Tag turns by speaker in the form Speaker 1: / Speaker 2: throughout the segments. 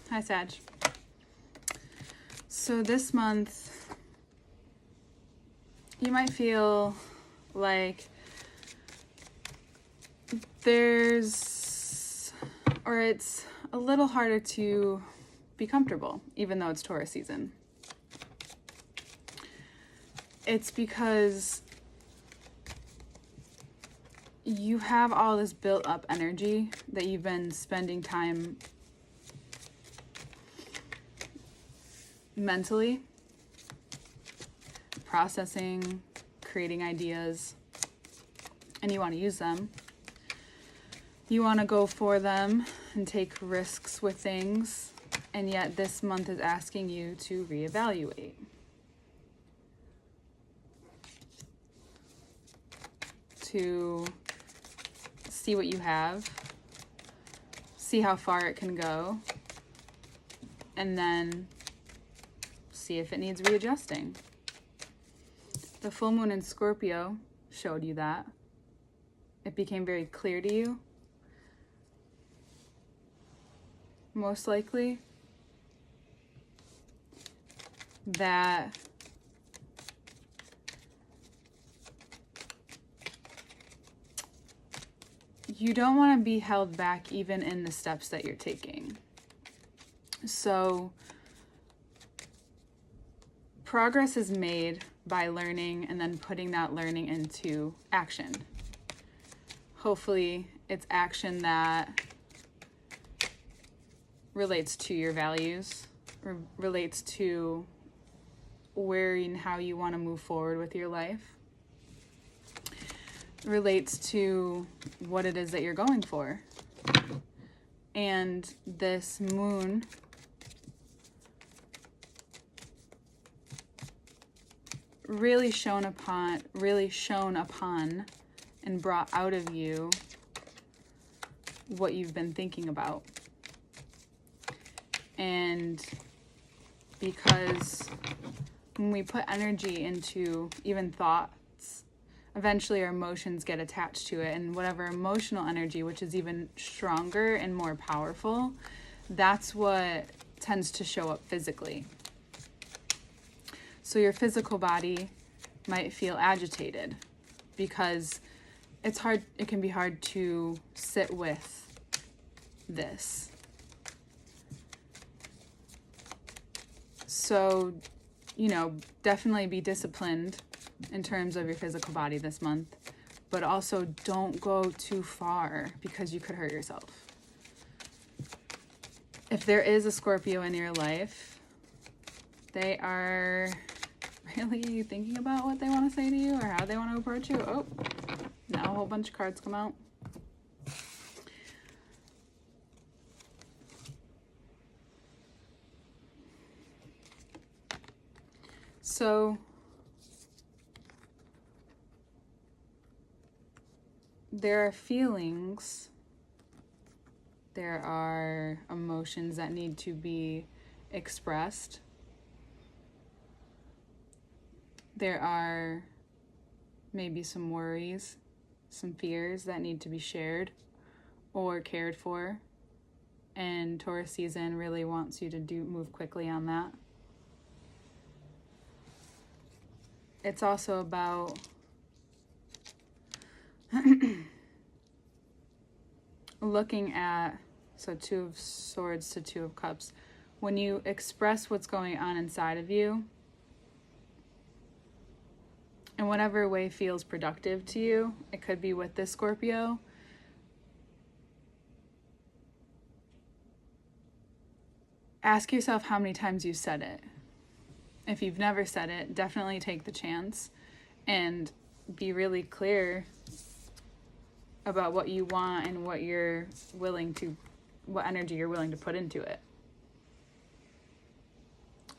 Speaker 1: Hi, Sag. So this month, you might feel like it's a little harder to be comfortable, even though it's Taurus season. It's because you have all this built up energy that you've been spending time mentally processing, creating ideas, and you want to use them. You want to go for them and take risks with things, and yet this month is asking you to reevaluate. To see what you have, see how far it can go, and then see if it needs readjusting. The full moon in Scorpio showed you that. It became very clear to you, most likely, that you don't want to be held back even in the steps that you're taking. So progress is made by learning and then putting that learning into action. Hopefully it's action that relates to your values, relates to where and how you want to move forward with your life, relates to what it is that you're going for. And this moon really shone upon and brought out of you what you've been thinking about. And because when we put energy into even thoughts, eventually our emotions get attached to it, and whatever emotional energy, which is even stronger and more powerful, that's what tends to show up physically. So your physical body might feel agitated because it can be hard to sit with this. So, definitely be disciplined in terms of your physical body this month, but also don't go too far because you could hurt yourself. If there is a Scorpio in your life, they are really thinking about what they want to say to you or how they want to approach you. Oh, now a whole bunch of cards come out. So there are feelings, there are emotions that need to be expressed. There are maybe some worries, some fears that need to be shared or cared for. And Taurus season really wants you to move quickly on that. It's also about looking at, so Two of Swords to Two of Cups. When you express what's going on inside of you, in whatever way feels productive to you, it could be with this Scorpio, ask yourself how many times you said it. If you've never said it, definitely take the chance and be really clear about what you want and what energy you're willing to put into it.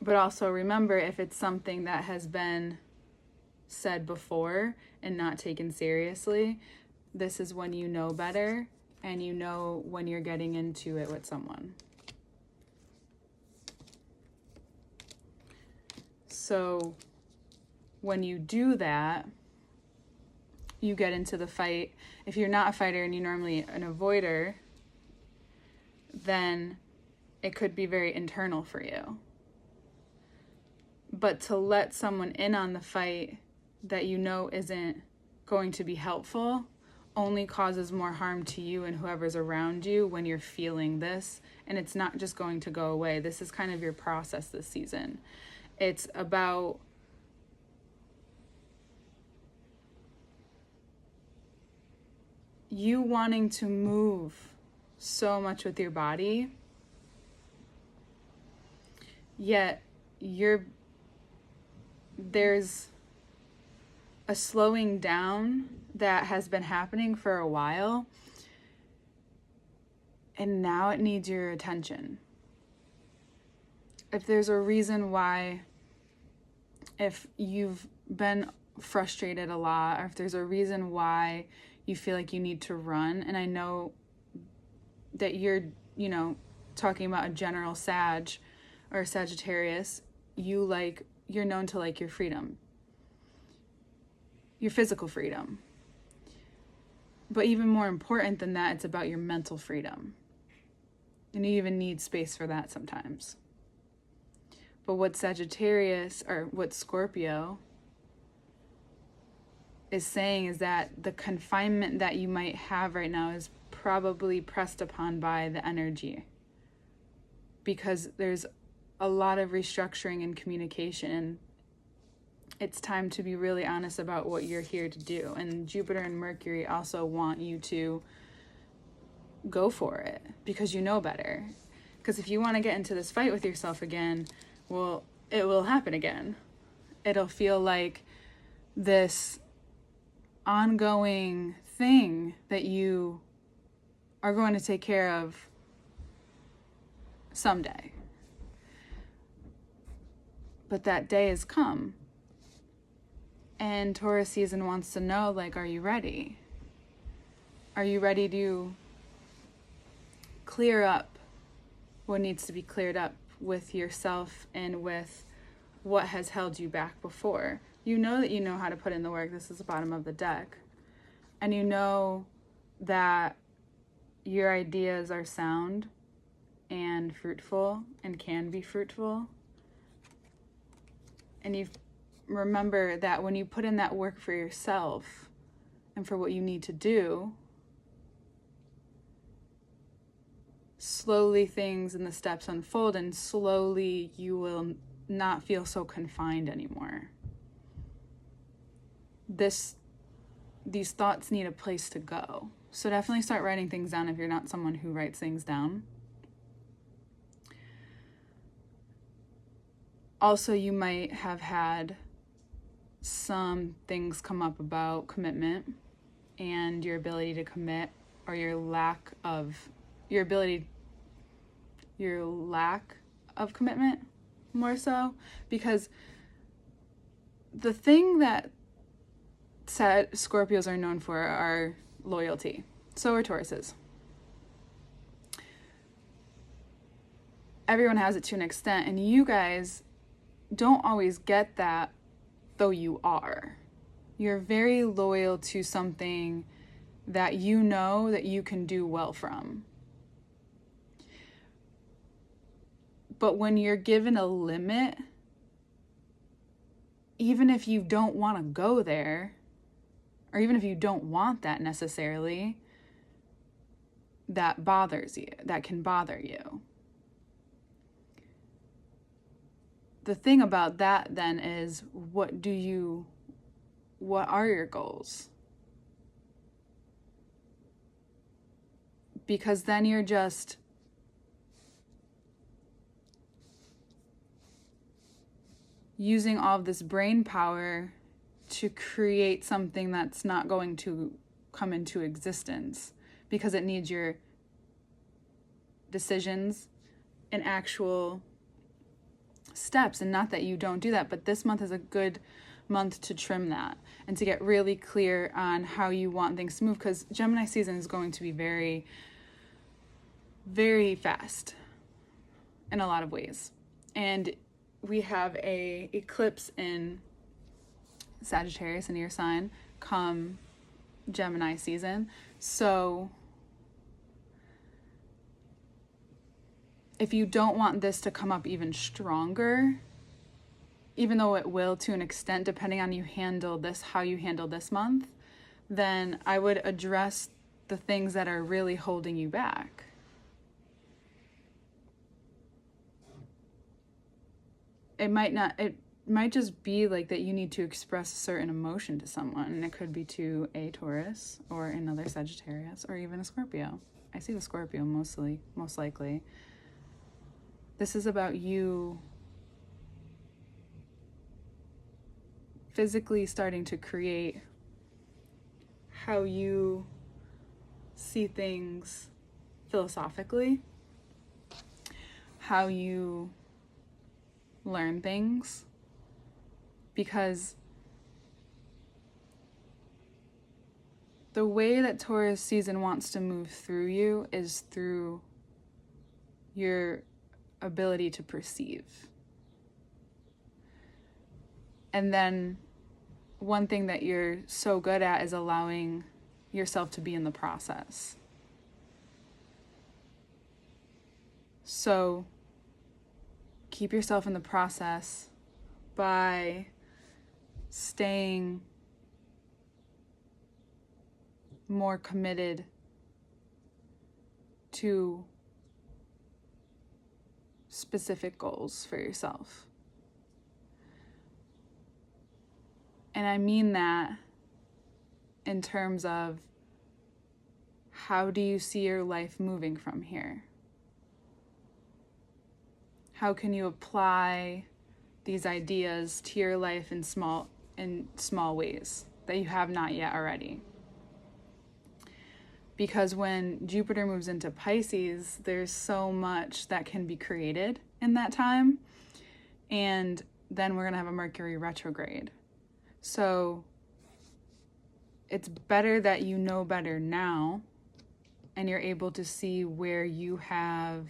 Speaker 1: But also remember, if it's something that has been said before and not taken seriously, this is when you know better and you know when you're getting into it with someone. So when you do that, you get into the fight. If you're not a fighter and you're normally an avoider, then It could be very internal for you. But to let someone in on the fight that you know isn't going to be helpful only causes more harm to you and whoever's around you when you're feeling this. And it's not just going to go away. This is kind of your process this season. It's about you wanting to move so much with your body, yet there's a slowing down that has been happening for a while, and now it needs your attention. If there's a reason why, if you've been frustrated a lot, or if there's a reason why you feel like you need to run, and I know that you're, talking about a general Sag or Sagittarius, you're known to like your freedom, your physical freedom. But even more important than that, it's about your mental freedom. And you even need space for that sometimes. But what Sagittarius, or what Scorpio is saying, is that the confinement that you might have right now is probably pressed upon by the energy. Because there's a lot of restructuring and communication, and it's time to be really honest about what you're here to do. And Jupiter and Mercury also want you to go for it because you know better. Because if you want to get into this fight with yourself again, well, it will happen again. It'll feel like this ongoing thing that you are going to take care of someday. But that day has come. And Taurus season wants to know, are you ready? Are you ready to clear up what needs to be cleared up with yourself and with what has held you back before? You know that you know how to put in the work. This is the bottom of the deck. And you know that your ideas are sound and fruitful and can be fruitful. And you remember that when you put in that work for yourself and for what you need to do, slowly things and the steps unfold, and slowly you will not feel so confined anymore. These thoughts need a place to go. So definitely start writing things down if you're not someone who writes things down. Also, you might have had some things come up about commitment and your ability to commit, or your lack of commitment, more so, because the thing that Scorpios are known for are loyalty. So are Tauruses. Everyone has it to an extent, and you guys don't always get that, though you are. You're very loyal to something that you know that you can do well from. But when you're given a limit, even if you don't want to go there, or even if you don't want that necessarily, that bothers you, that can bother you. The thing about that then is, what are your goals? Because then you're just using all of this brain power to create something that's not going to come into existence, because it needs your decisions and actual steps. And not that you don't do that, but this month is a good month to trim that and to get really clear on how you want things to move, because Gemini season is going to be very, very fast in a lot of ways. And we have a eclipse in Sagittarius in your sign come Gemini season. So if you don't want this to come up even stronger, even though it will to an extent, depending on how you handle this month, then I would address the things that are really holding you back. It might just be like that you need to express a certain emotion to someone, and it could be to a Taurus or another Sagittarius or even a Scorpio. I see the Scorpio most likely. This is about you physically starting to create how you see things philosophically, how you learn things, because the way that Taurus season wants to move through you is through your ability to perceive. And then one thing that you're so good at is allowing yourself to be in the process. So keep yourself in the process by staying more committed to specific goals for yourself. And I mean that in terms of, how do you see your life moving from here? How can you apply these ideas to your life in small ways that you have not yet already? Because when Jupiter moves into Pisces, there's so much that can be created in that time. And then we're going to have a Mercury retrograde. So it's better that you know better now and you're able to see where you have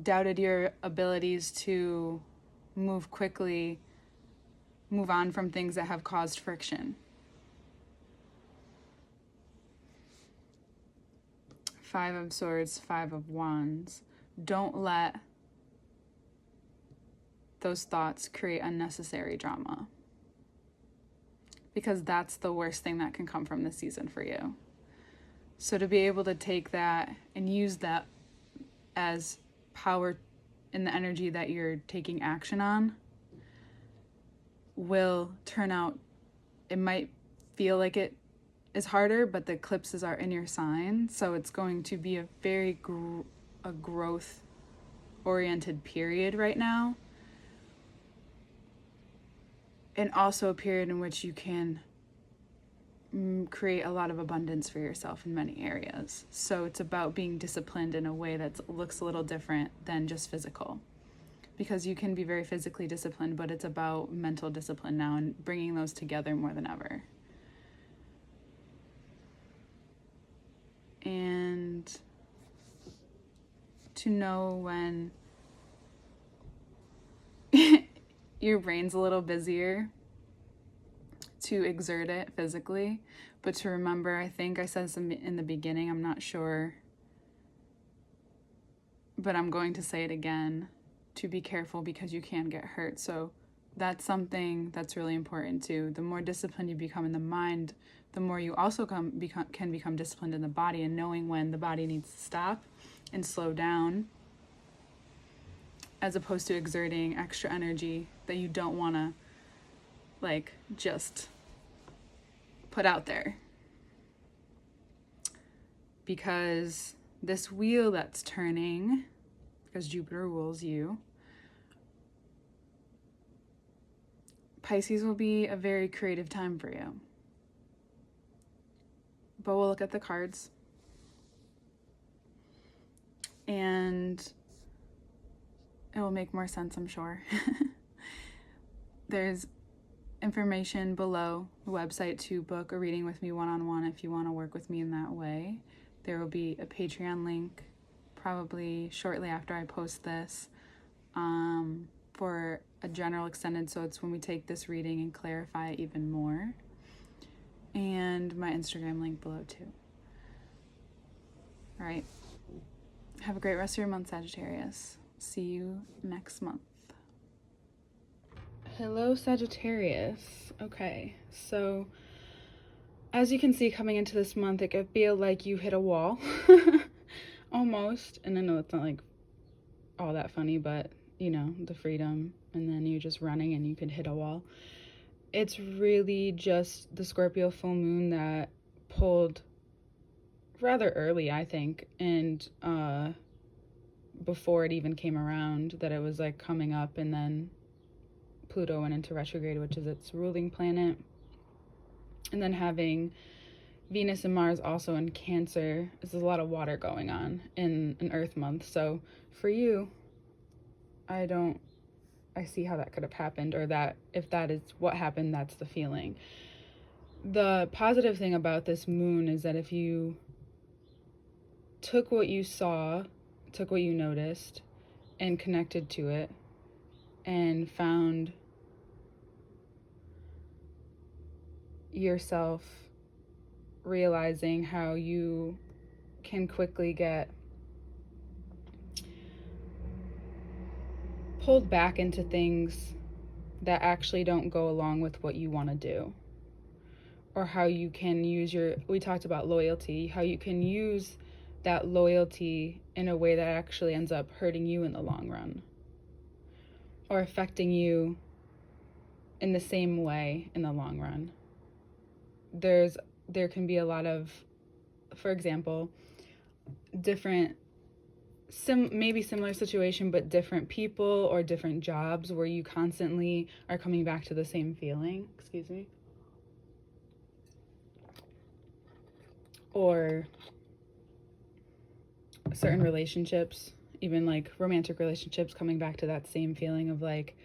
Speaker 1: doubted your abilities to move quickly, move on from things that have caused friction. Five of Swords, Five of Wands. Don't let those thoughts create unnecessary drama, because that's the worst thing that can come from this season for you. So to be able to take that and use that as power in the energy that you're taking action on will turn out, it might feel like it is harder, but the eclipses are in your sign, so it's going to be a very growth oriented period right now, and also a period in which you can create a lot of abundance for yourself in many areas. So it's about being disciplined in a way that looks a little different than just physical, because you can be very physically disciplined, but it's about mental discipline now and bringing those together more than ever. And to know when your brain's a little busier, to exert it physically, but to remember, I think I said some in the beginning, I'm not sure, but I'm going to say it again, to be careful because you can get hurt. So that's something that's really important too. The more disciplined you become in the mind, the more you also can become disciplined in the body, and knowing when the body needs to stop and slow down, as opposed to exerting extra energy that you don't want to just put out there. Because this wheel that's turning, because Jupiter rules you, Pisces will be a very creative time for you. But we'll look at the cards. And it will make more sense, I'm sure. There's information below the website to book a reading with me one-on-one if you want to work with me in that way. There will be a Patreon link probably shortly after I post this for a general extended, so it's when we take this reading and clarify even more. And my Instagram link below too. All right. Have a great rest of your month, Sagittarius. See you next month. Hello, Sagittarius. Okay, so as you can see, coming into this month, it could feel like you hit a wall. Almost. And I know it's not like all that funny, but you know, the freedom, and then you're just running and you could hit a wall. It's really just the Scorpio full moon that pulled rather early, I think, and before it even came around, that it was like coming up, and then Pluto went into retrograde, which is its ruling planet, and then having Venus and Mars also in Cancer. There's a lot of water going on in an Earth month. So for you, I see how that could have happened, or that if that is what happened, that's the feeling. The positive thing about this moon is that if you took what you saw, took what you noticed, and connected to it, and found yourself realizing how you can quickly get pulled back into things that actually don't go along with what you want to do, or how you can use we talked about loyalty, how you can use that loyalty in a way that actually ends up hurting you in the long run, or affecting you in the same way in the long run. There can be a lot of, for example, different maybe similar situation, but different people or different jobs where you constantly are coming back to the same feeling. Excuse me. Or certain relationships, even like romantic relationships, coming back to that same feeling of like,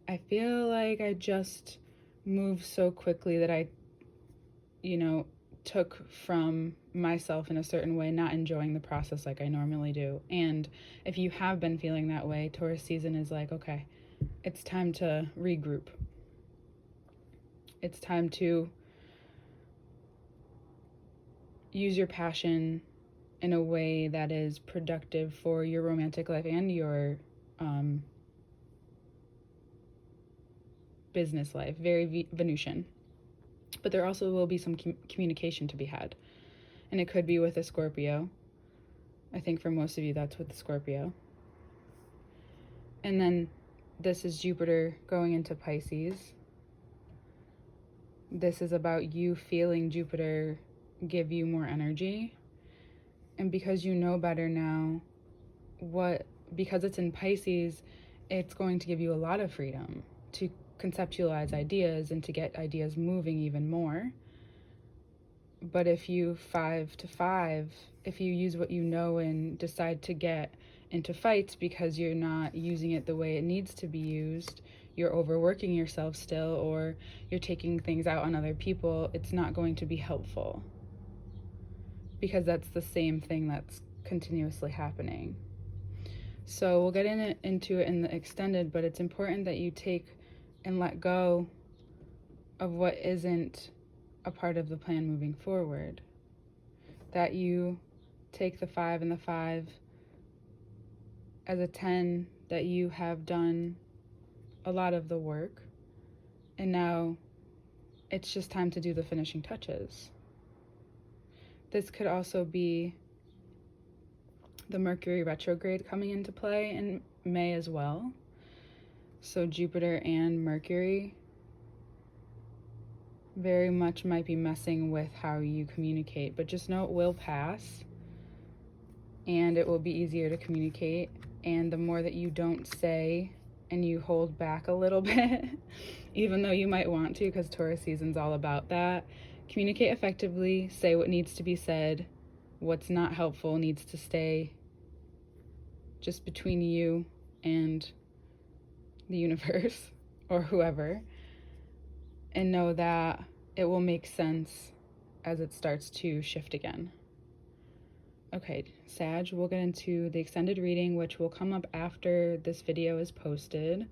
Speaker 1: I feel like I just moved so quickly that I, took from myself in a certain way, not enjoying the process like I normally do. And if you have been feeling that way, Taurus season is like, okay, it's time to regroup. It's time to use your passion in a way that is productive for your romantic life and your business life. Very Venusian. But there also will be some communication to be had. And it could be with a Scorpio. I think for most of you, that's with the Scorpio. And then this is Jupiter going into Pisces. This is about you feeling Jupiter give you more energy. And because you know better now, because it's in Pisces, it's going to give you a lot of freedom to conceptualize ideas and to get ideas moving even more. But if you 5 to 5, if you use what you know and decide to get into fights because you're not using it the way it needs to be used, you're overworking yourself still, or you're taking things out on other people, it's not going to be helpful. Because that's the same thing that's continuously happening. So we'll get into it in the extended, but it's important that you take and let go of what isn't a part of the plan moving forward. That you take the 5 and the 5 as a 10, that you have done a lot of the work, and now it's just time to do the finishing touches. This could also be the Mercury retrograde coming into play in May as well. So Jupiter and Mercury very much might be messing with how you communicate, but just know it will pass and it will be easier to communicate. And the more that you don't say and you hold back a little bit, even though you might want to, because Taurus season's all about that, communicate effectively, say what needs to be said, what's not helpful needs to stay just between you and the universe or whoever, and know that it will make sense as it starts to shift again. Okay, Sag, we'll get into the extended reading, which will come up after this video is posted.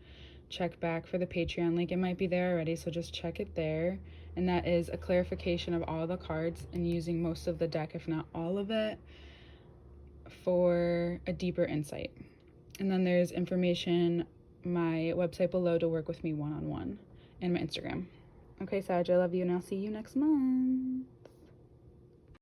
Speaker 1: Check back for the Patreon link. It might be there already, so just check it there. And that is a clarification of all the cards and using most of the deck, if not all of it. And then we'll get into the extended reading. for a deeper insight. And then there's information, my website below to work with me one-on-one, and my Instagram. Okay, Sag, I love you, and I'll see you next month.